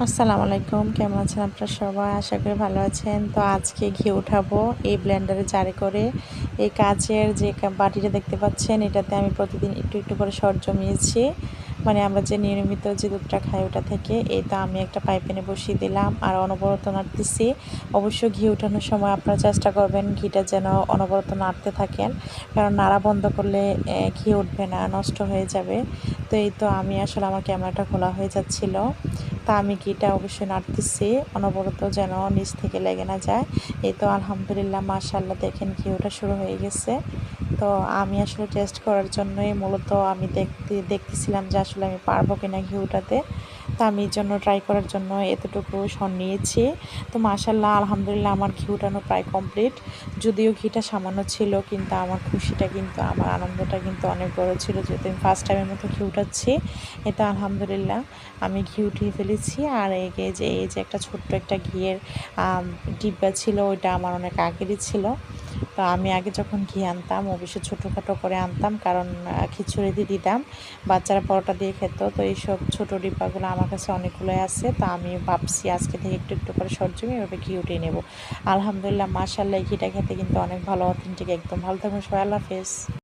আসসালামু আলাইকুম, কেমন আছেন আপনারা সবাই? আশা করি ভালো আছেন। তো আজকে ঘি উঠাবো এই ব্লেন্ডারে জারে করে। এই কাচের যে বাটিটা দেখতে পাচ্ছেন, এটাতে আমি প্রতিদিন একটু একটু করে সর জমিয়েছি। মানে আমরা যে নিয়মিত যে দুধটা খাই ওটা থেকে। এই তো আমি একটা পাইপ্যানে বসিয়ে দিলাম আর অনবরত নাড়তেছি। অবশ্য ঘি উঠানোর সময় আপনারা চেষ্টা করবেন ঘিটা যেন অনবরত নাড়তে থাকেন, কারণ নাড়া বন্ধ করলে ঘি উঠবে না, নষ্ট হয়ে যাবে। তো এই তো আমি আসলে আমার ক্যামেরাটা খোলা হয়ে যাচ্ছিল, তা আমি ঘিটা অবশ্যই নাড়তেছি অনবরত যেন নিচ থেকে লেগে না যায়। এই তো আলহামদুলিল্লাহ, মাশাআল্লাহ, দেখেন ঘি ওঠা শুরু হয়ে গেছে। তো আমি আসলে টেস্ট করার জন্যই মূলত আমি দেখতেছিলাম যে আসলে আমি পারবো কিনা ঘি ওঠাতে। তো আমি এই জন্য ট্রাই করার জন্য এতটুকু সর নিয়েছি। তো মাশাআল্লাহ, আলহামদুলিল্লাহ, আমার ঘি ওঠানো প্রায় কমপ্লিট। যদিও ঘিটা সামান্য ছিল, কিন্তু আমার খুশিটা কিন্তু, আমার আনন্দটা কিন্তু অনেক বড় ছিল, যেহেতু আমি ফার্স্ট টাইমের মতো ঘি উঠাচ্ছি। এটা আলহামদুলিল্লাহ আমি ঘি উঠিয়ে ফেলেছি। আর এই যে একটা ছোট্ট একটা ঘিয়ের ডিব্বা ছিল, ওইটা আমার অনেক আগেরই ছিল। তো আমি আগে যখন ঘি আনতাম অবশ্যই ছোটোখাটো করে আনতাম, কারণ খিচুড়িতে দিতাম, বাচ্চারা পরোটা দিয়ে খেত। তো এইসব ছোটো ডিব্বাগুলো আমার কাছে অনেকগুলোই আছে। তো আমি ভাবছি আজকে থেকে একটু একটু করে সরজমি এভাবে ঘি উঠিয়ে নেব। আলহামদুলিল্লাহ, মাশাআল্লাহ, এই ঘিটা খেতে কিন্তু অনেক ভালো, অথেন্টিক একদম। ভালো থাকবেন সবাই, আল্লাহ হাফেজ।